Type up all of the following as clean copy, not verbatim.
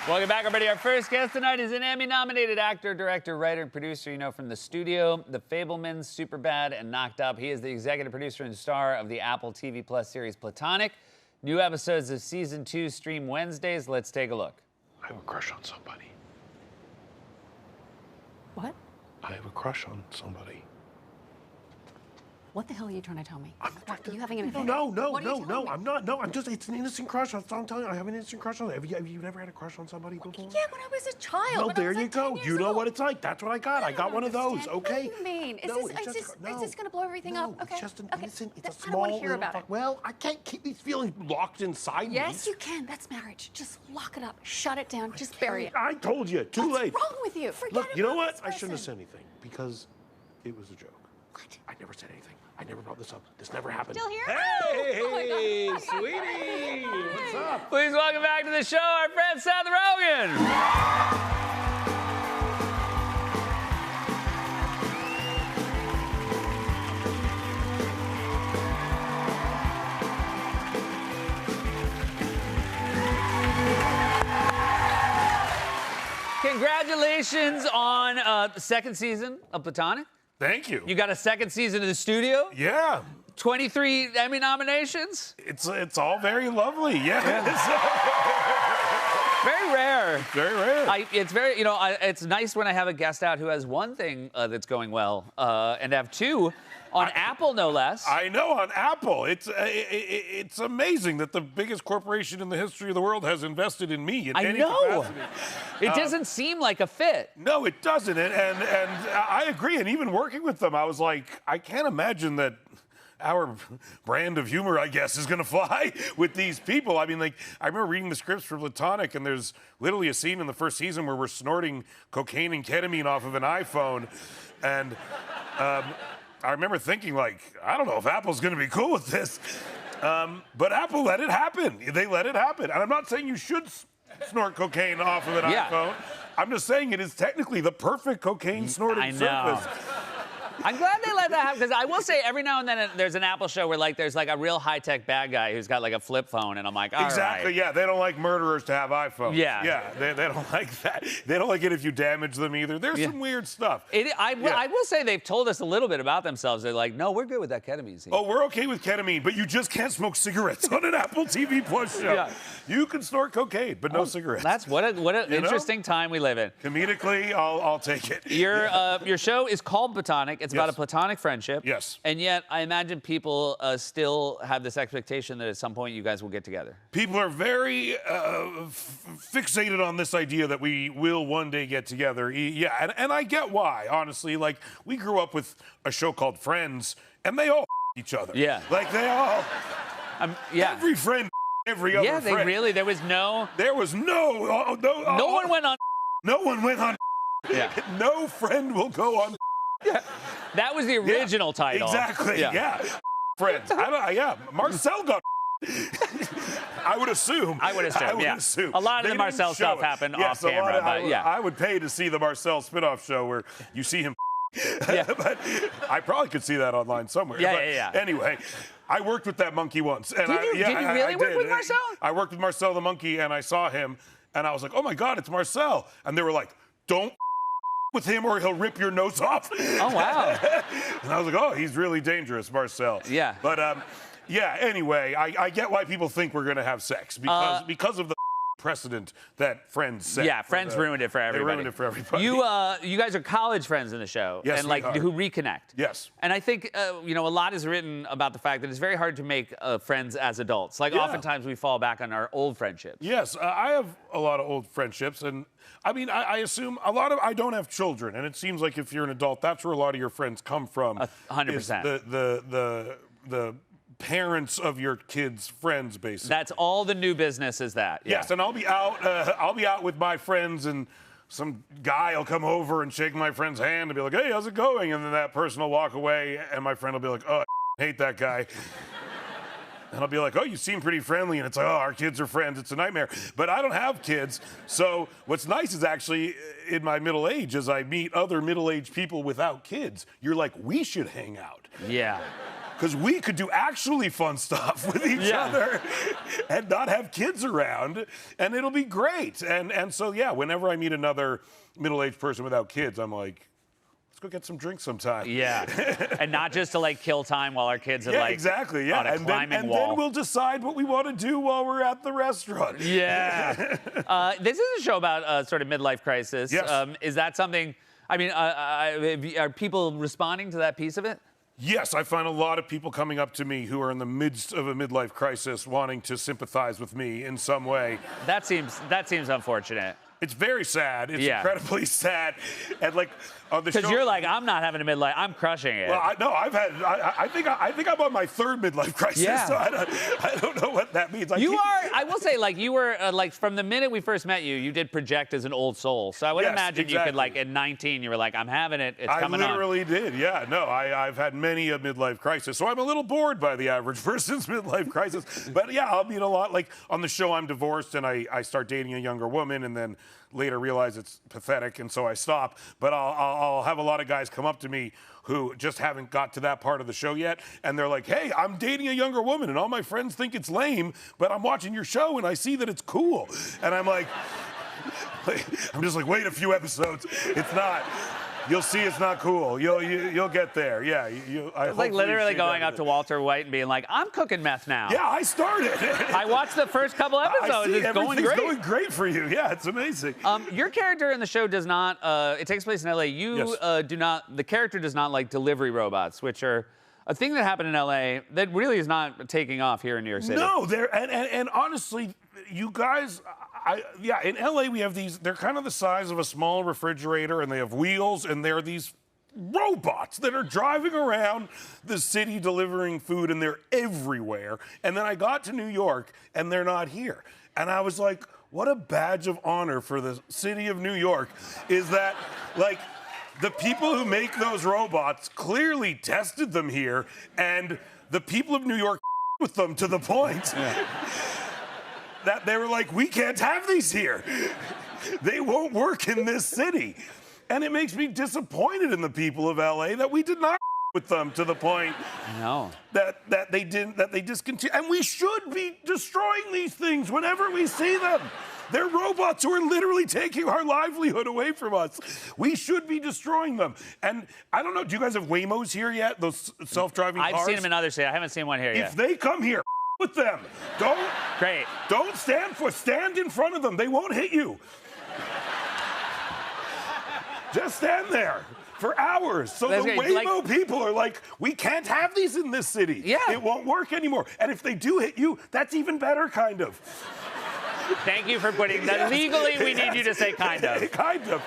Welcome back, everybody. Our first guest tonight is an Emmy-nominated actor, director, writer, and producer you know from The Studio, The Fabelmans, Superbad, and Knocked Up. He is the executive producer and star of the Apple TV Plus series Platonic. New episodes of Season 2 stream Wednesdays. Let's take a look. I have a crush on somebody. What? I have a crush on somebody. What the hell are you trying to tell me? What, are you having an No, affair? no, What are you telling me? I'm not. No, I'm just, it's an innocent crush. That's all I'm telling you. I have an innocent crush on it. Have you never had a crush on somebody before? Yeah, when I was a child. Well, when I there was you like go. 10 You years know old. what it's like. That's what I got. I got one of those, understand. okay? What do you mean? Is No, this, it's is just, this, no. is this gonna blow everything No, up? Okay. it's just an okay. innocent, it's a I don't small want to hear little about it. Well, I can't keep these feelings locked inside me. Yes, you can. That's marriage. Just lock it up. Shut it down. Just bury it. I told you. Too late. What's wrong with you? Forget Look, you know about what? this I shouldn't have person. said anything because it was a joke. What? I never said anything. I never brought this up. This never happened. Still here? Hey, Oh my God. sweetie. What's up? Please welcome back to the show our friend Seth Rogen. Congratulations on the second season of Platonic. Thank you. You got a second season of The Studio. Yeah. 23 Emmy nominations. It's all very lovely. Yeah. Very rare. Very rare. It's very, it's nice when I have a guest out who has one thing that's going well, and have two on Apple, no less. I know, on Apple. It's amazing that the biggest corporation in the history of the world has invested in me in I any know. capacity. It doesn't seem like a fit. No, it doesn't. And I agree. And even working with them, I was like, I can't imagine that our brand of humor, I guess, is going to fly with these people. I mean, like, I remember reading the scripts for Platonic, and there's literally a scene in the first season where we're snorting cocaine and ketamine off of an iPhone. And I remember thinking, like, I don't know if Apple's going to be cool with this. But Apple let it happen. They let it happen. And I'm not saying you should snort cocaine off of an iPhone. I'm just saying it is technically the perfect cocaine snorting surface. I'm glad they let that happen, because I will say every now and then there's an Apple show where there's a real high-tech bad guy who's got a flip phone, and I'm like, all Exactly, right. yeah. They don't like murderers to have iPhones. Yeah. Yeah, they don't like that. They don't like it if you damage them either. There's some weird stuff. I will say they've told us a little bit about themselves. They're like, no, we're good with that ketamine scene. Oh, we're okay with ketamine, but you just can't smoke cigarettes on an Apple TV Plus show. Yeah. You can snort cocaine, but no cigarettes. That's what an interesting time we live in. Comedically, I'll take it. Your show is called Platonic. It's about Yes. a platonic friendship. Yes. And yet, I imagine people still have this expectation that at some point you guys will get together. People are very fixated on this idea that we will one day get together. Yeah, and I get why, honestly. Like, we grew up with a show called Friends, and they all each other. Yeah. Like, they all, Yeah. every friend, every other Yeah, friend. there was no. There was no one went on. No one went on. Yeah. No friend will go on. That was the original title. Exactly. Yeah. Friends. Marcel got. I would assume. I would assume. A lot of They the Marcel didn't show stuff it. happened Yes, off a lot camera, but yeah. I would pay to see the Marcel spinoff show where you see him. Yeah. But I probably could see that online somewhere. Yeah, But yeah. Anyway, I worked with that monkey once. And Did you really work with Marcel? I worked with Marcel the monkey, and I saw him, and I was like, oh my God, it's Marcel. And they were like, don't with him or he'll rip your nose off. Oh, wow. And I was like, oh, he's really dangerous, Marcel. Yeah. But yeah, anyway, I get why people think we're going to have sex because of the precedent that Friends set. Yeah, Friends ruined it for everybody. They ruined it for everybody. You guys are college friends in the show. Yes, and we are. who reconnect. Yes. And I think a lot is written about the fact that it's very hard to make friends as adults. Like, Yeah. oftentimes we fall back on our old friendships. Yes, I have a lot of old friendships, and I mean, I assume I don't have children, and it seems like if you're an adult, that's where a lot of your friends come from. 100%. is the parents of your kids' friends, basically. That's all the new business is that. Yeah. Yes, and I'll be out with my friends, and some guy will come over and shake my friend's hand and be like, hey, how's it going? And then that person will walk away, and my friend will be like, oh, I hate that guy. And I'll be like, oh, you seem pretty friendly. And it's like, oh, our kids are friends. It's a nightmare. But I don't have kids. So what's nice is actually in my middle age, as I meet other middle-aged people without kids, you're like, we should hang out. Yeah. because we could do actually fun stuff with each other and not have kids around, and it'll be great. And so, yeah, whenever I meet another middle-aged person without kids, I'm like, let's go get some drinks sometime. Yeah, and not just to like kill time while our kids are like exactly, yeah. on a climbing wall. And then we'll decide what we want to do while we're at the restaurant. Yeah. This is a show about sort of midlife crisis. Yes. Is that something? I mean, are people responding to that piece of it? Yes, I find a lot of people coming up to me who are in the midst of a midlife crisis wanting to sympathize with me in some way. That seems unfortunate. It's very sad. It's incredibly sad. And like on the show, because you're like, I'm not having a midlife. I'm crushing it. Well, I think I'm on my third midlife crisis. Yeah. So I don't know what that means. I will say, like, you were like from the minute we first met you, you did project as an old soul. So I would imagine you could like at 19, you were like, I'm having it. It's coming on. I literally did. Yeah. No, I've had many a midlife crisis. So I'm a little bored by the average person's midlife crisis. But yeah, I'll meet a lot. Like on the show, I'm divorced and I start dating a younger woman, and then later realize it's pathetic, and so I stop. But I'll have a lot of guys come up to me who just haven't got to that part of the show yet, and they're like, hey, I'm dating a younger woman, and all my friends think it's lame, but I'm watching your show, and I see that it's cool. And I'm like, I'm just like, wait a few episodes. It's not. You'll see it's not cool. You'll get there. Yeah. It's like literally going up to Walter White and being like, I'm cooking meth now. Yeah, I started. I watched the first couple episodes. It's going great. It's going great for you. Yeah, it's amazing. Your character in the show does not, it takes place in LA. You do not, the character does not like delivery robots, which are a thing that happened in LA that really is not taking off here in New York City. No, and honestly, you guys, in LA we have these, they're kind of the size of a small refrigerator, and they have wheels, and they're these robots that are driving around the city delivering food, and they're everywhere. And then I got to New York, and they're not here. And I was like, what a badge of honor for the city of New York is that, like, the people who make those robots clearly tested them here, and the people of New York with them to the point that they were like, we can't have these here. They won't work in this city. And it makes me disappointed in the people of LA that we did not with them to the point that they discontinued. And we should be destroying these things whenever we see them. They're robots who are literally taking our livelihood away from us. We should be destroying them. And I don't know, do you guys have Waymos here yet? Those self-driving cars? I've seen them in other cities. I haven't seen one here yet. If they come here, with them. Don't stand in front of them. They won't hit you. Just stand there for hours. So the Waymo people are like, we can't have these in this city. Yeah. It won't work anymore. And if they do hit you, that's even better, kind of. Thank you for putting that. Legally, we need you to say kind of. Kind of.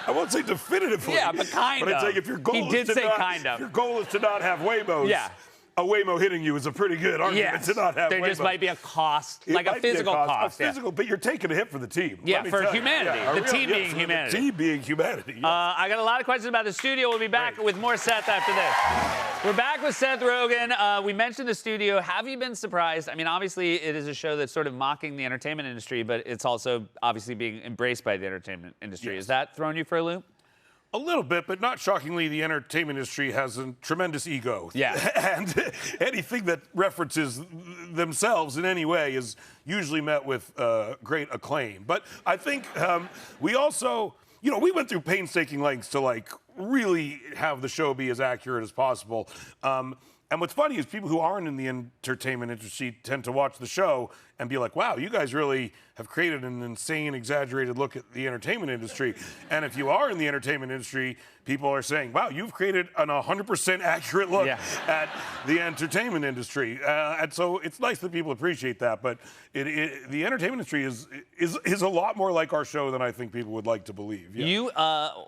I won't say definitively. Yeah, but kind of. But I'd say if your goal your goal is to not have Waymos, a Waymo hitting you is a pretty good argument to not have There Waymo. just might be a cost, like a physical cost. But you're taking a hit for the team. Yeah, for humanity. The team being humanity. The team being humanity. I got a lot of questions about the studio. We'll be back with more Seth after this. We're back with Seth Rogen. We mentioned the studio. Have you been surprised? I mean, obviously, it is a show that's sort of mocking the entertainment industry, but it's also obviously being embraced by the entertainment industry. Has that thrown you for a loop? A little bit, but not shockingly, the entertainment industry has a tremendous ego. Yeah. And anything that references themselves in any way is usually met with great acclaim. But I think we also, we went through painstaking lengths to, like, really have the show be as accurate as possible. And what's funny is people who aren't in the entertainment industry tend to watch the show and be like, wow, you guys really have created an insane, exaggerated look at the entertainment industry. And if you are in the entertainment industry, people are saying, wow, you've created an 100% accurate look at the entertainment industry. And so it's nice that people appreciate that. But the entertainment industry is a lot more like our show than I think people would like to believe. Yeah. You,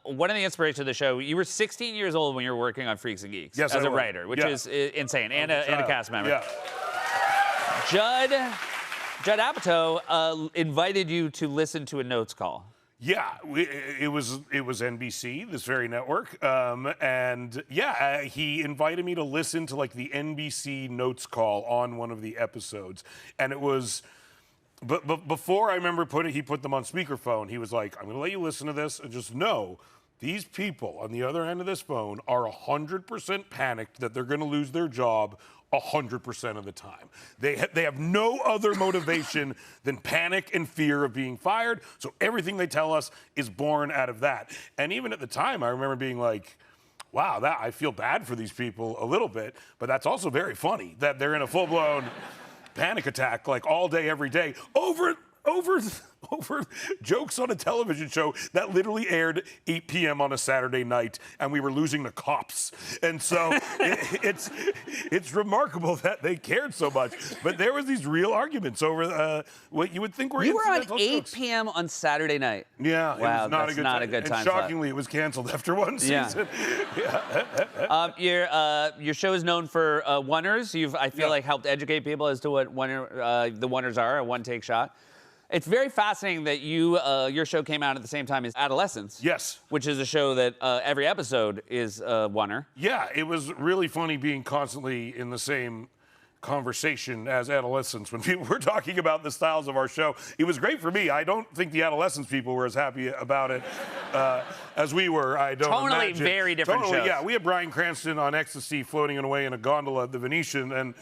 one of the inspirations of the show, you were 16 years old when you were working on Freaks and Geeks as a writer, which is insane, and a cast member. Yeah. Judd Apatow invited you to listen to a Notes call. Yeah, it was NBC, this very network, and he invited me to listen to like the NBC Notes call on one of the episodes, and it was. But before I remember he put them on speakerphone, he was like, "I'm going to let you listen to this, and just know these people on the other end of this phone are 100% panicked that they're going to lose their job 100% of the time. They have no other motivation than panic and fear of being fired. So everything they tell us is born out of that. And even at the time, I remember being like, wow, I feel bad for these people a little bit, but that's also very funny that they're in a full-blown panic attack like all day, every day over jokes on a television show that literally aired 8 p.m. on a Saturday night, and we were losing the cops. And so it's remarkable that they cared so much. But there was these real arguments over what you would think were You were on incidental 8 jokes. p.m. on Saturday night. Yeah, wow, it was not that's a good not time. a good time And slot. shockingly, it was canceled after one season. Your show is known for oneers. You've, I feel Yeah. like, helped educate people as to what the oneers are, a one-take shot. It's very fascinating that your show came out at the same time as Adolescence. Yes. Which is a show that every episode is oneer. Yeah, it was really funny being constantly in the same conversation as Adolescence when people were talking about the styles of our show. It was great for me. I don't think the Adolescence people were as happy about it as we were. I don't Tonally imagine. very different shows. Yeah, we had Bryan Cranston on ecstasy floating away in a gondola at the Venetian, and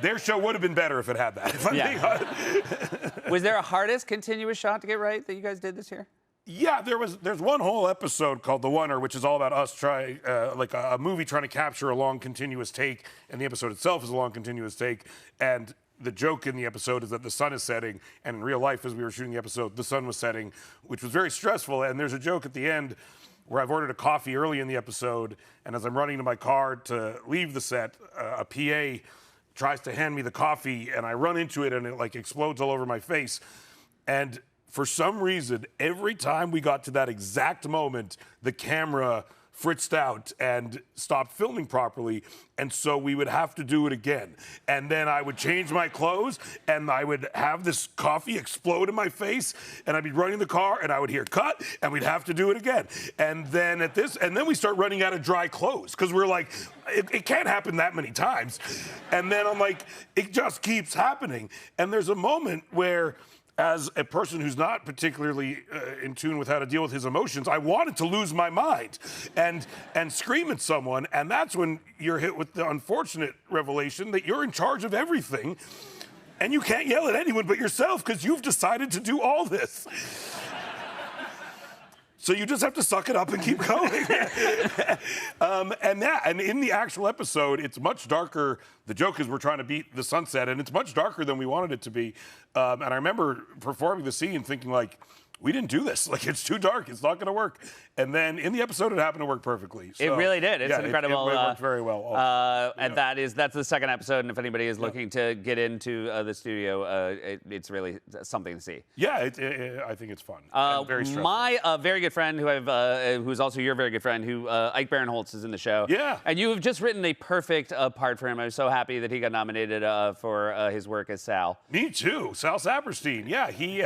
their show would have been better if it had that. If I'm being honest. Was there a hardest continuous shot to get right that you guys did this year? Yeah, there's one whole episode called The Oneer, which is all about us trying, like a movie trying to capture a long continuous take, and the episode itself is a long continuous take. And the joke in the episode is that the sun is setting, and in real life, as we were shooting the episode, the sun was setting, which was very stressful. And there's a joke at the end where I've ordered a coffee early in the episode, and as I'm running to my car to leave the set, a PA tries to hand me the coffee, and I run into it, and it like explodes all over my face. And for some reason, every time we got to that exact moment, the camera fritzed out and stopped filming properly, and so we would have to do it again. And then I would change my clothes, and I would have this coffee explode in my face, and I'd be running the car, and I would hear cut, and we'd have to do it again. And then we start running out of dry clothes, because we're like, it can't happen that many times. And then I'm like, it just keeps happening. And there's a moment where, as a person who's not particularly in tune with how to deal with his emotions, I wanted to lose my mind and scream at someone, and that's when you're hit with the unfortunate revelation that you're in charge of everything, and you can't yell at anyone but yourself because you've decided to do all this. So you just have to suck it up and keep going. And in the actual episode, it's much darker. The joke is we're trying to beat the sunset, and it's much darker than we wanted it to be. And I remember performing the scene thinking, like, we didn't do this. Like, it's too dark. It's not going to work. And then in the episode, it happened to work perfectly. So, It really did. It's yeah, incredible. It worked very well. And that's the second episode. And if anybody is looking to get into the studio, it's really something to see. Yeah, I think it's fun. And very stressful. My very good friend, who's also your very good friend, Ike Barinholtz is in the show. Yeah. And you have just written a perfect part for him. I was so happy that he got nominated for his work as Sal. Me too. Sal Saperstein. Yeah, he's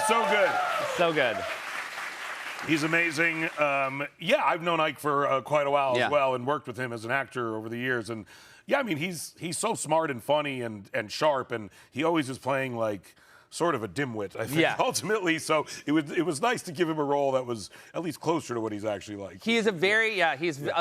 so good. So good. He's amazing. Yeah, I've known Ike for quite a while Yeah. as well, and worked with him as an actor over the years. And yeah, I mean, he's so smart and funny and sharp, and he always is playing like sort of a dimwit, I think, Yeah. ultimately. So it was nice to give him a role that was at least closer to what he's actually like. He is a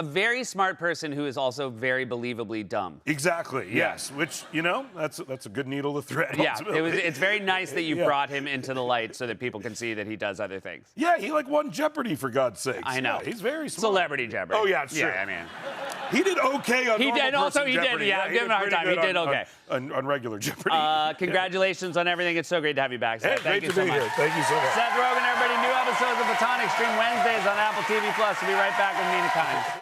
very smart person who is also very believably dumb. Exactly. Yes. Which, that's a good needle to thread. Yeah, ultimately. it's very nice that you Yeah. brought him into the light so that people can see that he does other things. Yeah, he like won Jeopardy for God's sakes. I know. Yeah, he's very smart. Celebrity Jeopardy. Oh, yeah, sure. Yeah, I mean. He did okay on He Normal did, and also Person he did, Jeopardy. yeah, give him a hard pretty time. He good did okay. On regular Jeopardy. Congratulations on everything. It's so great to have you back, Seth. Hey, Thank great you to so be much. here. Thank you so much. Seth Rogen, everybody. New episodes of Platonic stream Wednesdays on Apple TV+. We'll be right back with Mina Kimes.